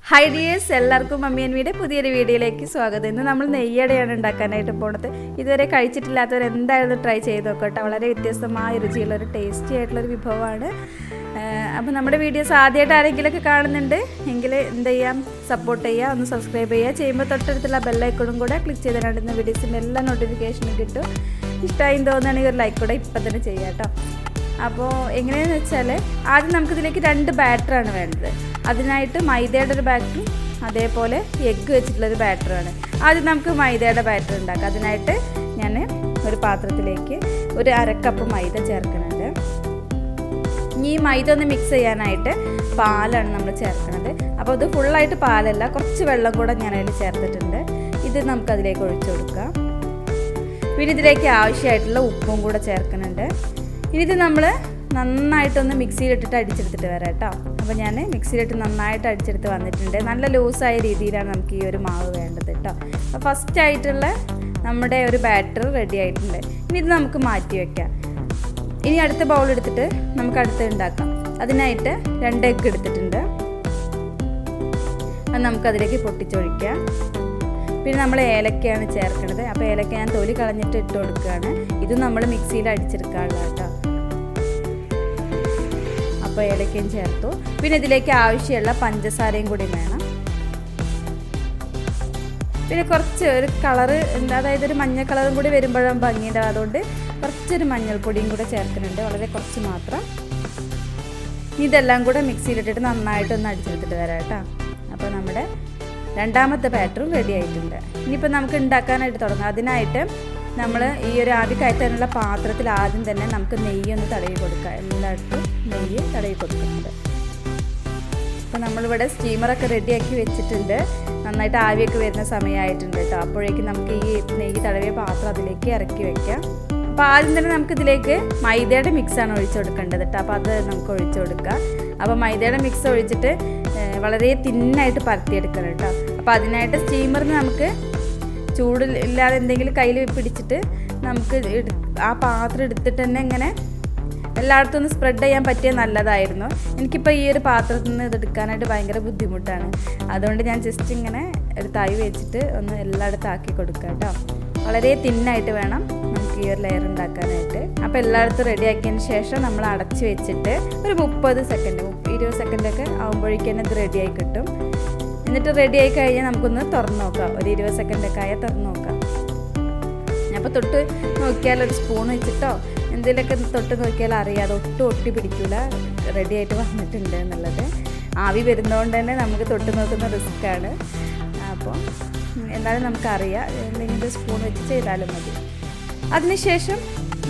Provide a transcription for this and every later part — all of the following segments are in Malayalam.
ഹായ് ഡിയേഴ്സ്, എല്ലാവർക്കും മമ്മി ആൻഡ് വീഡിയോ പുതിയൊരു വീഡിയോയിലേക്ക് സ്വാഗതം. ഇന്ന് നമ്മൾ നെയ്യടയാണ് ഉണ്ടാക്കാനായിട്ട് പോണത്. ഇതുവരെ കഴിച്ചിട്ടില്ലാത്തവർ എന്തായാലും ട്രൈ ചെയ്ത് നോക്കട്ടെ. വളരെ വ്യത്യസ്തമായ രുചിയുള്ളൊരു ടേസ്റ്റി ആയിട്ടുള്ളൊരു വിഭവമാണ്. അപ്പോൾ നമ്മുടെ വീഡിയോസ് ആദ്യമായിട്ട് ആരെങ്കിലുമൊക്കെ കാണുന്നുണ്ട് എങ്കിൽ എന്ത് ചെയ്യാം, സപ്പോർട്ട് ചെയ്യുക, ഒന്ന് സബ്സ്ക്രൈബ് ചെയ്യുക. ചെയ്യുമ്പോൾ തൊട്ടടുത്തുള്ള ബെല്ലൈക്കണും കൂടെ ക്ലിക്ക് ചെയ്തിട്ടുണ്ട് ഇന്ന് വീഡിയോസിൻ്റെ എല്ലാ നോട്ടിഫിക്കേഷനും കിട്ടും. ഇഷ്ടമായി തോന്നുകയാണെങ്കിൽ ഒരു ലൈക്ക് കൂടെ ഇപ്പം തന്നെ ചെയ്യാം കേട്ടോ. അപ്പോൾ എങ്ങനെയാണെന്ന് വെച്ചാൽ ആദ്യം നമുക്കിതിലേക്ക് 2 ബാറ്ററാണ് വേണ്ടത്. അതിനായിട്ട് മൈദയുടെ ഒരു ബാറ്ററും അതേപോലെ എഗ്ഗ് വെച്ചിട്ടുള്ളൊരു ബാറ്ററാണ്. ആദ്യം നമുക്ക് മൈദയുടെ ബാറ്റർ ഉണ്ടാക്കാം. അതിനായിട്ട് ഞാൻ ഒരു പാത്രത്തിലേക്ക് ഒരു 1/2 കപ്പ് മൈദ ചേർക്കുന്നുണ്ട്. ഇനി ഈ മൈദ ഒന്ന് മിക്സ് ചെയ്യാനായിട്ട് പാലാണ് നമ്മൾ ചേർക്കുന്നത്. അപ്പോൾ ഇത് ഫുള്ളായിട്ട് പാലല്ല, കുറച്ച് വെള്ളം കൂടെ ഞാൻ അതിൽ ചേർത്തിട്ടുണ്ട്. ഇത് നമുക്കതിലേക്ക് ഒഴിച്ചു കൊടുക്കാം. പിന്നെ ഇതിലേക്ക് ആവശ്യമായിട്ടുള്ള ഉപ്പും കൂടെ ചേർക്കുന്നുണ്ട്. ഇനി ഇത് നമ്മൾ നന്നായിട്ടൊന്ന് മിക്സിയിലിട്ടിട്ട് അടിച്ചെടുത്തിട്ട് വരാം കേട്ടോ. അപ്പോൾ ഞാൻ മിക്സിയിലിട്ട് നന്നായിട്ട് അടിച്ചെടുത്ത് വന്നിട്ടുണ്ട്. നല്ല ലൂസായ രീതിയിലാണ് നമുക്ക് ഈ ഒരു മാവ് വേണ്ടത് കേട്ടോ. അപ്പോൾ ഫസ്റ്റായിട്ടുള്ള നമ്മുടെ ഒരു ബാറ്റർ റെഡി ആയിട്ടുണ്ട്. ഇനി ഇത് നമുക്ക് മാറ്റി വയ്ക്കാം. ഇനി അടുത്ത ബൗൾ എടുത്തിട്ട് നമുക്ക് അടുത്ത് ഉണ്ടാക്കാം. അതിനായിട്ട് 2 എഗ്ഗ് എടുത്തിട്ടുണ്ട്. അത് നമുക്കതിലേക്ക് പൊട്ടിച്ചൊഴിക്കാം. പിന്നെ നമ്മൾ ഏലക്കയാണ് ചേർക്കുന്നത്. അപ്പോൾ ഏലക്ക ഞാൻ തൊലി കളഞ്ഞിട്ട് ഇട്ട് കൊടുക്കുകയാണ്. ഇത് നമ്മൾ മിക്സിയിൽ അടിച്ചെടുക്കാനുള്ള കേട്ടോ. അപ്പോൾ ഏലക്കയും ചേർത്തു. പിന്നെ ഇതിലേക്ക് ആവശ്യമുള്ള പഞ്ചസാരയും കൂടി വേണം. പിന്നെ കുറച്ച് ഒരു കളറ് അതായത് ഒരു മഞ്ഞ കളറും കൂടി വരുമ്പോഴും ഭംഗിയുണ്ടാവും. അതുകൊണ്ട് കുറച്ചൊരു മഞ്ഞൾപ്പൊടിയും കൂടെ ചേർക്കുന്നുണ്ട്, വളരെ കുറച്ച് മാത്രം. ഇതെല്ലാം കൂടെ മിക്സിയിലിട്ടിട്ട് നന്നായിട്ടൊന്ന് അടിച്ചെടുത്തിട്ട് വരാം കേട്ടോ. അപ്പോൾ നമ്മുടെ രണ്ടാമത്തെ ബാറ്ററും റെഡി ആയിട്ടുണ്ട്. ഇനിയിപ്പോൾ നമുക്ക് ഉണ്ടാക്കാനായിട്ട് തുടങ്ങാം. അതിനായിട്ട് നമ്മൾ ഈ ഒരു ആവി കയറ്റാനുള്ള പാത്രത്തിൽ ആദ്യം തന്നെ നമുക്ക് നെയ്യൊന്ന് തടവി കൊടുക്കാം. എല്ലായിടത്തും നെയ്യ് തടവി കൊടുക്കുന്നുണ്ട്. അപ്പോൾ നമ്മളിവിടെ സ്റ്റീമറൊക്കെ റെഡിയാക്കി വെച്ചിട്ടുണ്ട്. നന്നായിട്ട് ആവിയൊക്കെ വരുന്ന സമയമായിട്ടുണ്ട് കേട്ടോ. അപ്പോഴേക്കും നമുക്ക് ഈ നെയ്യ് തടവിയ പാത്രം അതിലേക്ക് ഇറക്കി വയ്ക്കാം. അപ്പോൾ ആദ്യം തന്നെ നമുക്കിതിലേക്ക് മൈദയുടെ മിക്സാണ് ഒഴിച്ചു കൊടുക്കേണ്ടത് കേട്ടോ. അപ്പോൾ അത് നമുക്ക് ഒഴിച്ചു കൊടുക്കാം. അപ്പോൾ മൈദയുടെ മിക്സ് ഒഴിച്ചിട്ട് വളരെ തിന്നായിട്ട് പരത്തിയെടുക്കണം കേട്ടോ. അപ്പോൾ അതിനായിട്ട് സ്റ്റീമറിന് നമുക്ക് ചൂടില്ലാതെ എന്തെങ്കിലും കയ്യിൽ പിടിച്ചിട്ട് നമുക്ക് ആ പാത്രം എടുത്തിട്ട് തന്നെ ഇങ്ങനെ എല്ലായിടത്തും ഒന്ന് സ്പ്രെഡ് ചെയ്യാൻ പറ്റിയാൽ നല്ലതായിരുന്നു. എനിക്കിപ്പോൾ ഈ ഒരു പാത്രത്തിൽ നിന്ന് ഇതെടുക്കാനായിട്ട് ഭയങ്കര ബുദ്ധിമുട്ടാണ്. അതുകൊണ്ട് ഞാൻ ജസ്റ്റ് ഇങ്ങനെ ഒരു തവി വെച്ചിട്ട് ഒന്ന് എല്ലായിടത്തും ആക്കി കൊടുക്കാം കേട്ടോ. വളരെ തിന്നായിട്ട് വേണം നമുക്ക് ഈ ഒരു ലെയർ ഉണ്ടാക്കാനായിട്ട്. അപ്പോൾ എല്ലായിടത്തും റെഡിയാക്കിയതിന് ശേഷം നമ്മൾ അടച്ച് വെച്ചിട്ട് ഒരു 30 സെക്കൻഡ് 20 സെക്കൻഡൊക്കെ ആകുമ്പോഴേക്കും ഇത് റെഡിയായി കിട്ടും. എന്നിട്ട് റെഡിയായി കഴിഞ്ഞാൽ നമുക്കൊന്ന് തുറന്ന് നോക്കാം. ഒരു 20 സെക്കൻഡൊക്കെ ആയാൽ തുറന്ന് നോക്കാം. അപ്പോൾ തൊട്ട് നോക്കിയാൽ ഒരു സ്പൂൺ വെച്ചിട്ടോ എന്തെങ്കിലുമൊക്കെ തൊട്ട് നോക്കിയാൽ അറിയാതെ ഒട്ടും ഒട്ടി പിടിക്കില്ല റെഡി ആയിട്ട് വന്നിട്ടുണ്ട് എന്നുള്ളത്. ആവി വരുന്നതുകൊണ്ട് തന്നെ നമുക്ക് തൊട്ട് നോക്കുന്ന റിസ്ക്കാണ്. അപ്പോൾ എന്നാലും നമുക്കറിയാം, എന്തെങ്കിലും സ്പൂൺ വെച്ച് ചെയ്താലും മതി. അതിനുശേഷം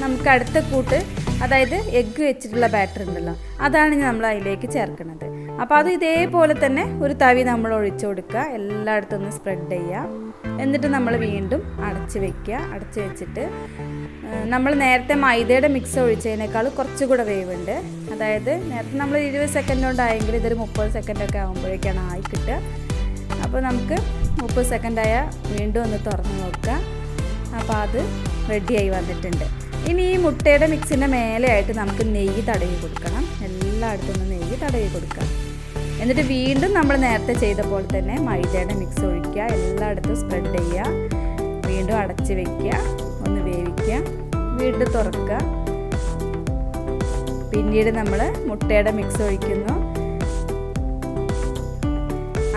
നമുക്ക് അടുത്ത കൂട്ട്, അതായത് എഗ്ഗ് വെച്ചിട്ടുള്ള ബാറ്റർ ഉണ്ടല്ലോ, അതാണ് നമ്മൾ അതിലേക്ക് ചേർക്കുന്നത്. അപ്പോൾ അത് ഇതേപോലെ തന്നെ ഒരു തവി നമ്മൾ ഒഴിച്ചു കൊടുക്കുക. എല്ലായിടത്തും ഒന്ന് സ്പ്രെഡ് ചെയ്യുക. എന്നിട്ട് നമ്മൾ വീണ്ടും അടച്ച് വയ്ക്കുക. അടച്ച് വെച്ചിട്ട് നമ്മൾ നേരത്തെ മൈദയുടെ മിക്സ് ഒഴിച്ചതിനേക്കാൾ കുറച്ചുകൂടെ വേവുണ്ട്. അതായത് നേരത്തെ നമ്മൾ 20 സെക്കൻഡ് കൊണ്ടായെങ്കിൽ ഇതൊരു 30 സെക്കൻഡൊക്കെ ആകുമ്പോഴേക്കാണ് ആയി കിട്ടുക. അപ്പോൾ നമുക്ക് 30 സെക്കൻഡായാൽ വീണ്ടും ഒന്ന് തുറന്ന് നോക്കുക. അപ്പോൾ അത് റെഡിയായി വന്നിട്ടുണ്ട്. ഇനി ഈ മുട്ടയുടെ മിക്സിൻ്റെ മേലെയായിട്ട് നമുക്ക് നെയ്യ് തടവി കൊടുക്കണം. എല്ലായിടത്തും ഒന്ന് നെയ്യ് തടവി കൊടുക്കുക. എന്നിട്ട് വീണ്ടും നമ്മൾ നേരത്തെ ചെയ്ത പോലെ തന്നെ മൈദയുടെ മിക്സ് ഒഴിക്കുക. എല്ലായിടത്തും സ്പ്രെഡ് ചെയ്യുക. വീണ്ടും അടച്ച് വയ്ക്കുക. ഒന്ന് വേവിക്കുക. വീണ്ടും തുറക്കുക. പിന്നീട് നമ്മൾ മുട്ടയുടെ മിക്സ് ഒഴിക്കുന്നു.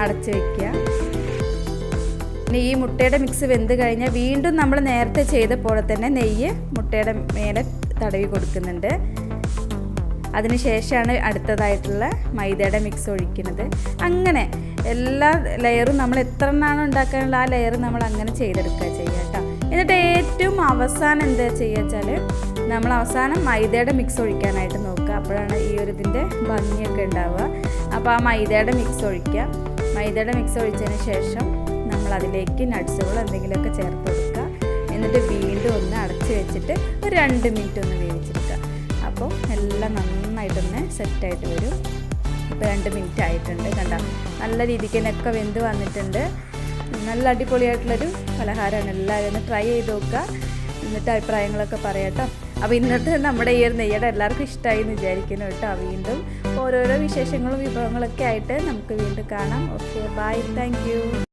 അടച്ച് വയ്ക്കുക. ഇനി ഈ മുട്ടയുടെ മിക്സ് വെന്ത് കഴിഞ്ഞാൽ വീണ്ടും നമ്മൾ നേരത്തെ ചെയ്ത പോലെ തന്നെ നെയ്യ് മുട്ടയുടെ മേലെ തടവി കൊടുക്കുന്നുണ്ട്. അതിനുശേഷമാണ് അടുത്തതായിട്ടുള്ള മൈദയുടെ മിക്സ് ഒഴിക്കുന്നത്. അങ്ങനെ എല്ലാ ലെയറും നമ്മൾ എത്ര എണ്ണമാണ് ഉണ്ടാക്കാനുള്ള ആ ലെയർ നമ്മൾ അങ്ങനെ ചെയ്തെടുക്കുക ചെയ്യുക കേട്ടോ. എന്നിട്ട് ഏറ്റവും അവസാനം എന്താ ചെയ്യുക വെച്ചാൽ നമ്മൾ അവസാനം മൈദയുടെ മിക്സ് ഒഴിക്കാനായിട്ട് നോക്കുക. അപ്പോഴാണ് ഈ ഒരു ഇതിൻ്റെ ഭംഗിയൊക്കെ ഉണ്ടാവുക. അപ്പോൾ ആ മൈദയുടെ മിക്സ് ഒഴിക്കുക. മൈദയുടെ മിക്സ് ഒഴിച്ചതിന് ശേഷം നമ്മൾ അതിലേക്ക് നട്ട്സുകൾ എന്തെങ്കിലുമൊക്കെ ചേർത്ത് കൊടുക്കുക. എന്നിട്ട് വീണ്ടും ഒന്ന് അടച്ച് വെച്ചിട്ട് ഒരു 2 മിനിറ്റ് ഒന്ന് വേവിച്ചെടുക്കുക. അപ്പോൾ എല്ലാം നന്നായിട്ടൊന്ന് സെറ്റായിട്ട് വരും. ഇപ്പോൾ 2 മിനിറ്റ് ആയിട്ടുണ്ട്. കണ്ടോ, നല്ല രീതിക്ക് തന്നെയൊക്കെ വെന്ത് വന്നിട്ടുണ്ട്. നല്ല അടിപൊളിയായിട്ടുള്ളൊരു പലഹാരമാണ്. എല്ലാവരും ഒന്ന് ട്രൈ ചെയ്ത് നോക്കുക. എന്നിട്ട് അഭിപ്രായങ്ങളൊക്കെ പറയാം കേട്ടോ. അപ്പോൾ ഇന്നത്തെ നമ്മുടെ ഈ ഒരു നെയ്യട എല്ലാവർക്കും ഇഷ്ടമായി എന്ന് വിചാരിക്കുന്നു കേട്ടോ. വീണ്ടും ഓരോരോ വിശേഷങ്ങളും വിഭവങ്ങളൊക്കെ ആയിട്ട് നമുക്ക് വീണ്ടും കാണാം. Okay, bye, thank U.